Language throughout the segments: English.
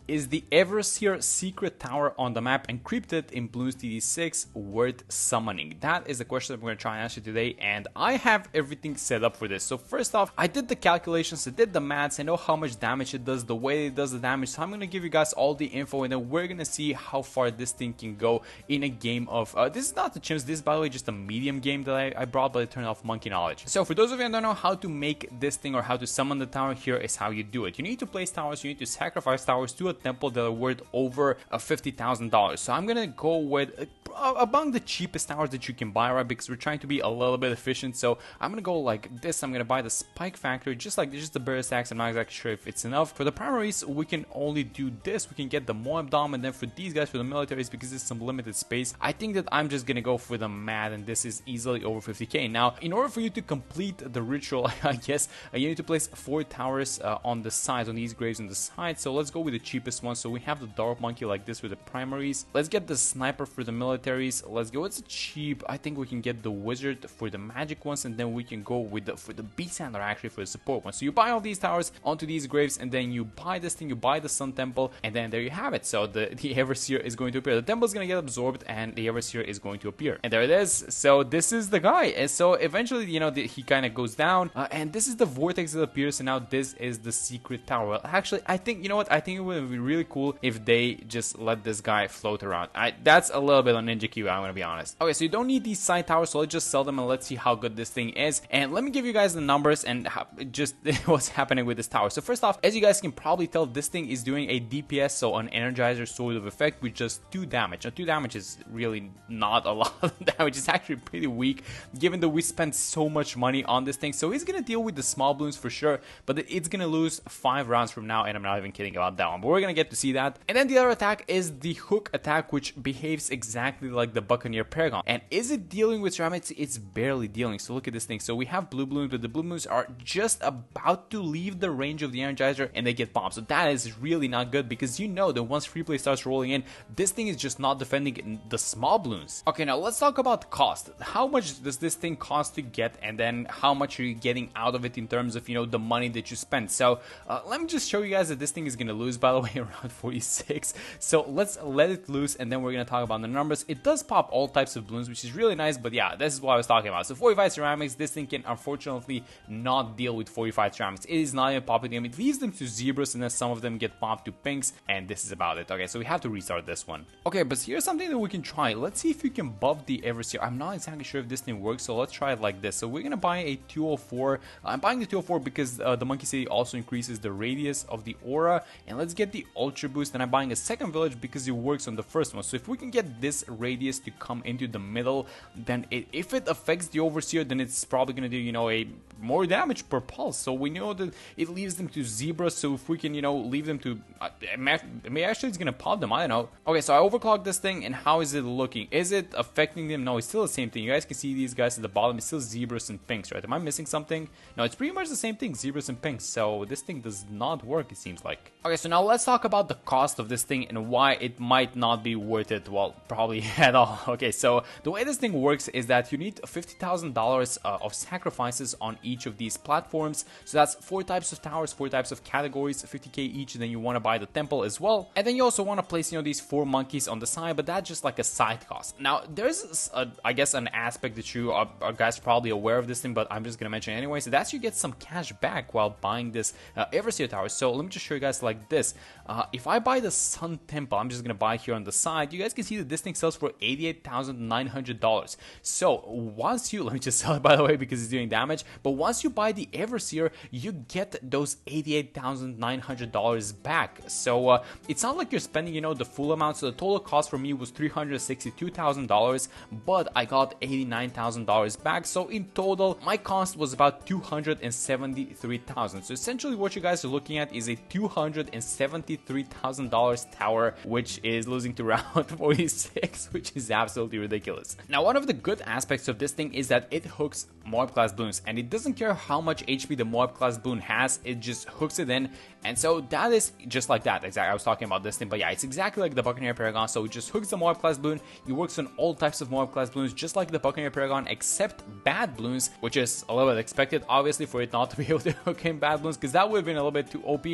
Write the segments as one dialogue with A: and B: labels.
A: is the Everseer secret tower on the map Encrypted in Bloons TD6 worth summoning? That is the question that we're going to try and answer today, and I have everything set up for this. So first off, I did the calculations, I did the maths, I know how much damage it does, the way it does the damage, so I'm going to give you guys all the info, and then we're going to see how far this thing can go in a game of, this is not the chimps, this is by the way just a medium game that I brought, but I turned off monkey knowledge. So for those of you who don't know how to make this thing or how to summon the tower, here is how you do it. You need to place towers, you need to sacrifice towers to a temple that are worth over $50,000. So I'm gonna go with among the cheapest towers that you can buy, right? Because we're trying to be a little bit efficient. So I'm gonna go like this. I'm gonna buy the Spike Factory, just like just the barrier stacks. I'm not exactly sure if it's enough. For the primaries, we can only do this. We can get the Moab Dom, and then for these guys, for the militaries, because there's some limited space, I think that I'm just gonna go for the MAD, and this is easily over 50k. Now, in order for you to complete the ritual, I guess you need to place 4 towers on the sides, on these graves on the side. So let's go with the cheapest one. So we have the Dark Monkey like this for the primaries. Let's get the Sniper for the militaries. Let's go. It's cheap. I think we can get the Wizard for the magic ones, and then we can go with the for the Beast Handler actually for the support one. So you buy all these towers onto these graves, and then you buy this thing. You buy the Sun Temple, and then there you have it. So the Everseer is going to appear. The temple is going to get absorbed, and the Everseer is going to appear. And there it is. So this is the guy. And so eventually, you know, he kind of goes down, and this is the vortex that appears, and now this is the secret tower. Well, actually, I think, you know what? I think it would be really cool if they just let this guy float around. That's a little bit on Ninja Q, I'm gonna be honest. Okay, so you don't need these side towers, so let's just sell them and let's see how good this thing is. And let me give you guys the numbers and just what's happening with this tower. So first off, as you guys can probably tell, this thing is doing a DPS, so an Energizer sort of effect with just 2 damage. Now 2 damage is really not a lot of damage. It's actually pretty weak given that we spent so much money on this thing. So he's gonna deal with the small balloons for sure, but it's gonna lose 5 rounds from now, and I'm not even kidding about that one, but we're gonna get to see that. And then the other attack is the hook attack, which behaves exactly like the Buccaneer Paragon. And is it dealing with ceramics? It's barely dealing. So look at this thing. So we have blue balloons, but the blue balloons are just about to leave the range of the Energizer, and they get bombed. So that is really not good, because you know that once free play starts rolling in, this thing is just not defending the small balloons. Okay, now let's talk about cost. How much does this thing cost to get, and then how much are you getting out of it in terms of, you know, the money that you spend? So let me just show you guys that this thing is gonna lose, by the way, around 46. So let's let it loose, and then we're gonna talk about the numbers. It does pop all types of balloons, which is really nice, but yeah, this is what I was talking about. So 45 ceramics, this thing can unfortunately not deal with 45 ceramics. It is not even popping them. It leaves them to zebras, and then some of them get popped to pinks, and this is about it. Okay, so we have to restart this one. Okay, but here's something that we can try. Let's see if we can buff the Everseer. I'm not exactly sure if this thing works, so let's try it like this. So we're gonna buy a 204. I'm buying the 204 because the Monkey City also increases the radius of the aura, and let's get the Ultra Boost. And I'm buying a second village because it works on the first one. So if we can get this radius to come into the middle, then if it affects the Overseer, then it's probably gonna do, you know, a more damage per pulse. So we know that it leaves them to zebras, so if we can, you know, leave them to maybe actually it's gonna pop them, I don't know. Okay, so I overclocked this thing, and how is it looking? Is it affecting them? No, it's still the same thing. You guys can see these guys at the bottom. It's still zebras and pinks, right? Am I missing something? No, it's pretty much the same thing, zebras and pinks. So this thing does not work, it seems like. Okay, so now let's talk about the cost of this thing and why it might not be worth it. Well, probably at all. Okay, so the way this thing works is that you need $50,000 of sacrifices on each of these platforms. So that's 4 types of towers, 4 types of categories, 50k each. And then you want to buy the temple as well, and then you also want to place, you know, these 4 monkeys on the side, but that's just like a side cost. Now there's I guess an aspect that you are guys probably aware of this thing, but I'm just gonna mention it anyway. So that's you get some cash back while buying this Everseer tower. So let me just show you guys like this. If I buy the Sun Temple, I'm just gonna buy here on the side. You guys can see that this thing sells for $88,900. So once you, let me just sell it by the way because it's doing damage, but once you buy the Everseer, you get those $88,900 back. So it's not like you're spending, you know, the full amount. So the total cost for me was $362,000, but I got $89,000 back. So in total, my cost was about $273,000. So essentially what you guys are looking at is a $273,000 tower, which is losing to round 46, which is absolutely ridiculous. Now, one of the good aspects of this thing is that it hooks Moab-class balloons, and it doesn't care how much HP the Moab-class balloon has, it just hooks it in. And so that is just like that. Exactly, I was talking about this thing, but yeah, it's exactly like the Buccaneer Paragon. So it just hooks the Moab-class balloon. It works on all types of Moab-class balloons, just like the Buccaneer Paragon, except bad balloons, which is a little bit expected, obviously, for it not to be able to hook in bad balloons, because that would have been a little bit too OP.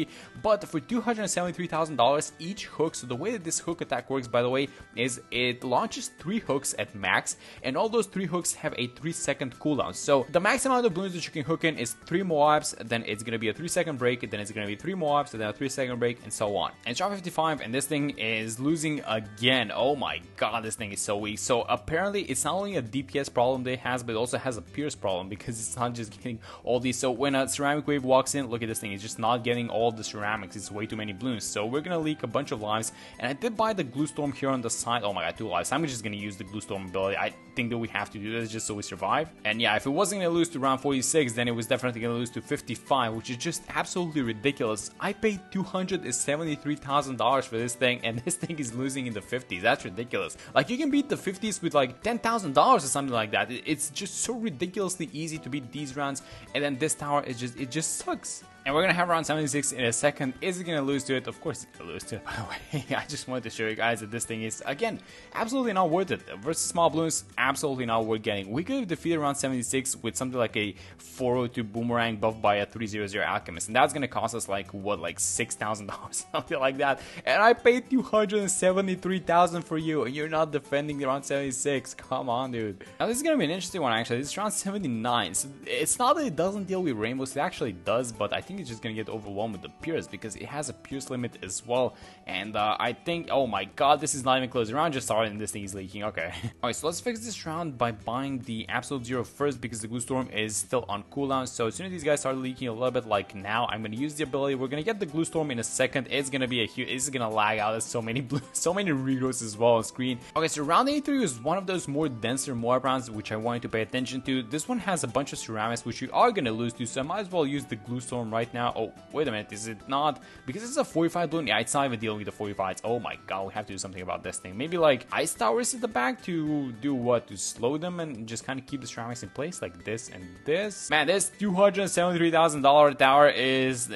A: But for $273,000, $273,000 each hook. So the way that this hook attack works, by the way, is it launches 3 hooks at max, and all those 3 hooks have a 3-second cooldown. So the max amount of balloons that you can hook in is 3 Moabs, then it's gonna be a 3-second break, then it's gonna be 3 Moabs, then a 3-second break, and so on. And it's round 55, and this thing is losing again. Oh my god, this thing is so weak. So apparently it's not only a DPS problem that it has, but it also has a Pierce problem, because it's not just getting all these. So when a ceramic wave walks in, look at this thing, it's just not getting all the ceramics. It's way too many balloons. So we're gonna leak a bunch of lives, and I did buy the glue storm here on the side. Oh my god, 2 lives. I'm just gonna use the glue storm ability. I think that we have to do this just so we survive. And yeah, if it wasn't gonna lose to round 46, then it was definitely gonna lose to 55, which is just absolutely ridiculous. I paid $273,000 for this thing, and this thing is losing in the 50s. That's ridiculous. Like, you can beat the 50s with like $10,000 or something like that. It's just so ridiculously easy to beat these rounds, and then this tower is just, it just sucks. And we're gonna have round 76 in a second. Is it gonna lose to it? Of course it's gonna lose to it, by the way. I just wanted to show you guys that this thing is, again, absolutely not worth it. Versus small balloons, absolutely not worth getting. We could have defeated round 76 with something like a 402 boomerang buffed by a 300 alchemist, and that's gonna cost us like, what, like $6,000, something like that. And I paid $273,000 for you, and you're not defending the round 76. Come on, dude. Now this is gonna be an interesting one, actually. This is round 79. So it's not that it doesn't deal with rainbows, it actually does, but I think it's just gonna get overwhelmed with the Pierce, because it has a Pierce limit as well. And I think, oh my god, this is not even close. The round just started and this thing is leaking. Okay. Alright, so let's fix this round by buying the Absolute Zero first, because the glue storm is still on cooldown. So as soon as these guys start leaking a little bit, like now, I'm gonna use the ability. We're gonna get the glue storm in a second. It's gonna be a huge, it's gonna lag out. There's so many blue, so many regrowths as well on screen. Okay, so round 83 was one of those more denser Moab rounds, which I wanted to pay attention to. This one has a bunch of ceramics, which you are gonna lose to, so I might as well use the glue storm right now. Oh, wait a minute, is it not? Because it's a 45 balloon. Yeah, it's not even dealing with the 45s. Oh my god, we have to do something about this thing. Maybe like ice towers at the back to do what? To slow them and just kind of keep the ceramics in place, like this and this. Man, this $273,000 tower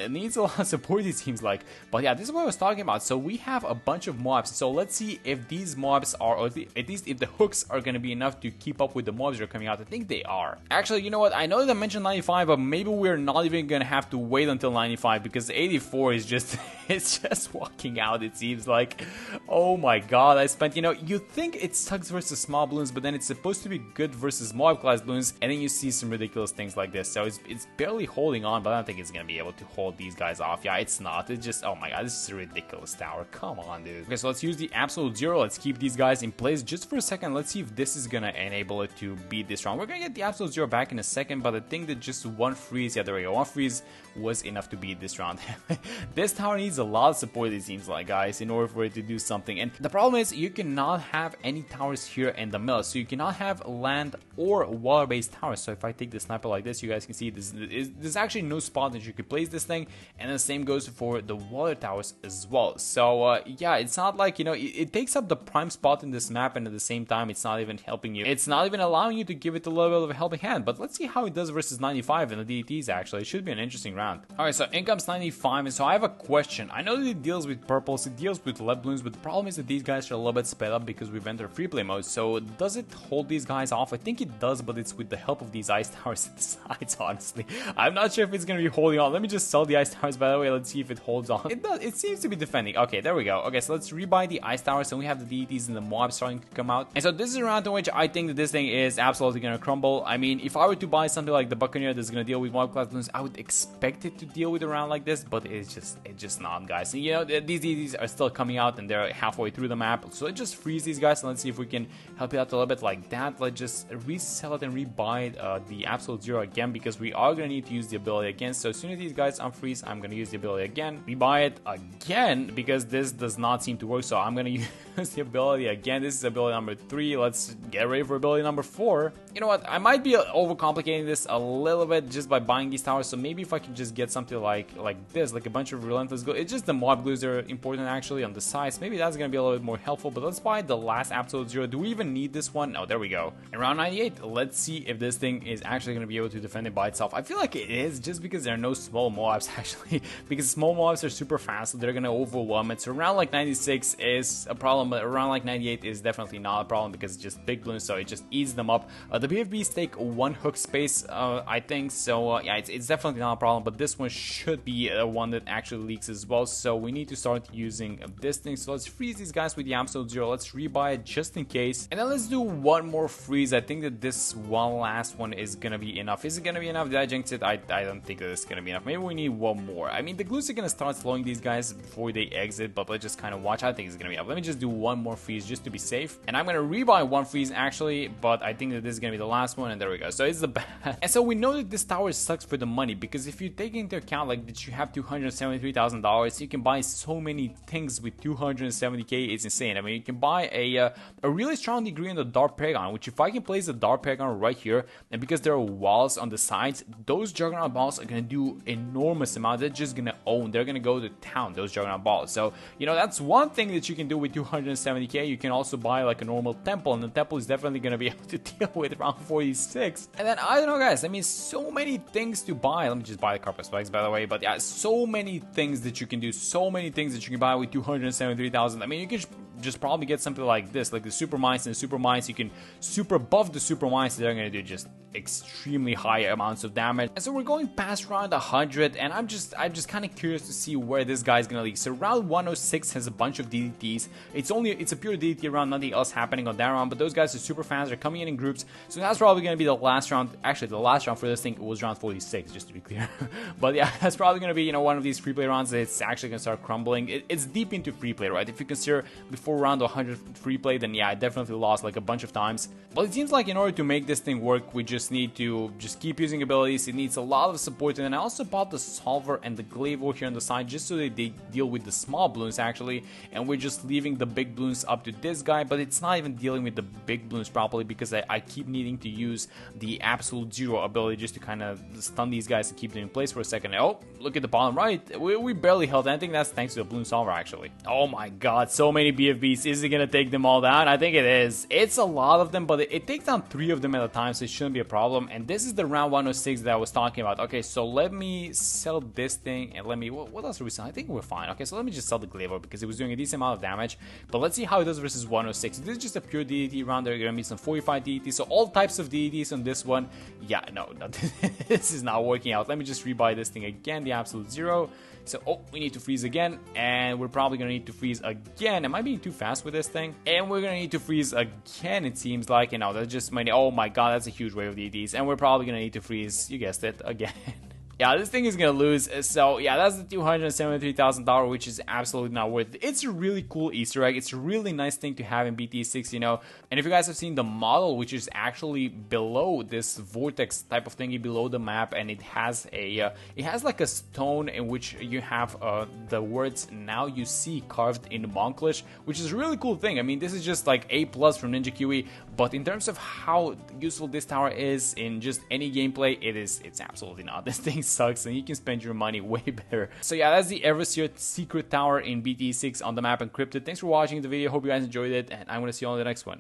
A: needs a lot of support, it seems like. But yeah, this is what I was talking about. So we have a bunch of Moabs. So let's see if these Moabs are, or at least if the hooks are going to be enough to keep up with the Moabs that are coming out. I think they are. Actually, you know what? I know that I mentioned 95, but maybe we're not even going to have to wait until 95, because 84 is just, it's just walking out, it seems like. Oh my god, I spent, you know, you think it sucks versus small balloons, but then it's supposed to be good versus Moab-class balloons, and then you see some ridiculous things like this. So it's barely holding on, but I don't think it's going to be able to hold these guys off. Yeah, it's not. It's just, oh my god, this is a ridiculous tower. Come on, dude. Okay, so let's use the Absolute Zero. Let's keep these guys in place just for a second. Let's see if this is going to enable it to beat this round. We're going to get the Absolute Zero back in a second, but I think that just one freeze, yeah, there we go, one freeze was enough to beat this round. This tower needs a lot of support, it seems like, guys, in order for it to do something. And the problem is you cannot have any towers here in the middle, so you cannot have land or water-based towers. So if I take the sniper like this, you guys can see there's actually no spot that you could place this thing, and the same goes for the water towers as well. So yeah, it's not like, you know, it takes up the prime spot in this map, and at the same time it's not even helping you. It's not even allowing you to give it a little bit of a helping hand. But let's see how it does versus 95 and the DDTs. Actually, it should be an interesting round. Alright, so in comes 95, and so I have a question. I know that it deals with purples, it deals with lead balloons, but the problem is that these guys are a little bit sped up because we've entered free play mode. So does it hold these guys off? I think it does, but it's with the help of these ice towers at the sides, honestly. I'm not sure if it's going to be holding on. Let me just sell the ice towers, by the way. Let's see if it holds on. It does. It seems to be defending. Okay, there we go. Okay, so let's rebuy the ice towers, and we have the DDTs and the Moab starting to come out. And so this is a round in which I think that this thing is absolutely going to crumble. I mean, if I were to buy something like the Buccaneer that's going to deal with Moab-class balloons, I would expect it to deal with a round like this, but it's just not, guys. And, you know, these DDTs are still coming out, and they're halfway through the map. So let's just freeze these guys, and let's see if we can help it out a little bit like that. Let's just resell it and rebuy the Absolute Zero again, because we are going to need to use the ability again. So as soon as these guys unfreeze, I'm going to use the ability again. Rebuy it again, because this does not seem to work. So I'm going to use the ability again. This is ability number 3. Let's get ready for ability number 4. You know what? I might be overcomplicating this a little bit just by buying these towers. So maybe if I can just get something like this, like a bunch of relentless glue. It's just the mob glues are important actually on the sides. Maybe that's going to be a little bit more helpful. But let's buy the last Absolute Zero. Do we even need this one? Oh, there we go. In round 98, let's see if this thing is actually going to be able to defend it by itself. I feel like it is, just because there are no small Moabs actually. Because small Moabs are super fast, so they're going to overwhelm it. So round like 96 is a problem problem, but around like 98 is definitely not a problem because it's just big balloons, so it just eats them up. The BFBs take 1 hook space, I think, so yeah, it's definitely not a problem, but this one should be one that actually leaks as well, so we need to start using this thing. So let's freeze these guys with the absolute 0, let's rebuy it just in case, and then let's do one more freeze. I think that this one last one is gonna be enough. Is it gonna be enough? Did I jinx it? I don't think that it's gonna be enough. Maybe we need one more. I mean, the glues are gonna start slowing these guys before they exit, but let's just kind of watch. I think it's gonna be enough. Let me just do one more freeze just to be safe, and I'm gonna rebuy one freeze actually, but I think that this is gonna be the last one, and there we go. So it's the bad. And so we know that this tower sucks for the money, because if you take into account like that you have $273,000, you can buy so many things with 270k. It's insane. I mean, you can buy a really strong degree on the Dart Paragon, which if I can place the Dart Paragon right here, and because there are walls on the sides, those Juggernaut balls are gonna do enormous amount. They're just gonna own. They're gonna go to town, those Juggernaut balls. So you know, that's one thing that you can do with 270k. You can also buy like a normal temple, and the temple is definitely gonna be able to deal with around 46. And then I don't know, guys. I mean, so many things to buy. Let me just buy the carpet spikes, by the way. But yeah, so many things that you can do. So many things that you can buy with 273,000. I mean, you can just probably get something like this, like the super mines. And super mines, you can super buff the super mines. They're gonna do just extremely high amounts of damage. And so we're going past round 100, and I'm just kind of curious to see where this guy's gonna leak. So round 106 has a bunch of DDTs. It's a pure DDT round, nothing else happening on that round, but those guys are super fast. They're coming in groups, so that's probably gonna be the last round. Actually, the last round for this thing was round 46, just to be clear. But yeah, that's probably gonna be, you know, one of these free play rounds that's actually gonna start crumbling. It's deep into free play, right? If you consider before round 100 free play, then yeah, I definitely lost like a bunch of times. But it seems like in order to make this thing work, we just need to just keep using abilities. It needs a lot of support, and then I also bought the Solver and the Glaive over here on the side just so that they deal with the small balloons actually, and we're just leaving the big balloons up to this guy, but it's not even dealing with the big balloons properly because I keep needing to use the absolute 0 ability just to kind of stun these guys and keep them in place for a second. Oh, look at the bottom right, we barely held. I think that's thanks to the Bloon Solver actually. Oh my god, so many BFBs. Is it gonna take them all down? I think it is. It's a lot of them, but it takes down 3 of them at a time, so it shouldn't be a problem. And this is the round 106 that I was talking about. Okay, so let me sell this thing, and let me, what else are we selling? I think we're fine. Okay, so let me just sell the Glaive because it was doing a decent amount of damage, but let's see how it does versus 106. This is just a pure DDT round. There are gonna be some 45 DDTs, so all types of DDTs on this one. Yeah, no, this is not working out. Let me just rebuy this thing again, the absolute 0. So, oh, we need to freeze again, and we're probably gonna need to freeze again. Am I being too fast with this thing? And we're gonna need to freeze again, it seems like. You know, that's just many. Oh my god, that's a huge wave of DDTs, and we're probably gonna need to freeze, you guessed it, again. Yeah, this thing is gonna lose. So yeah, that's the $273,000, which is absolutely not worth it. It's a really cool Easter egg. It's a really nice thing to have in BTD6, you know. And if you guys have seen the model, which is actually below this vortex type of thingy below the map, and it has a like a stone in which you have the words "Now You See" carved in Monglish, which is a really cool thing. I mean, this is just like A+ from Ninja QE, but in terms of how useful this tower is in just any gameplay, it's absolutely not. This thing sucks, and you can spend your money way better. So yeah, that's the Everseer secret tower in BTD6 on the map Encrypted. Thanks for watching the video. Hope you guys enjoyed it, and I'm gonna see you on the next one.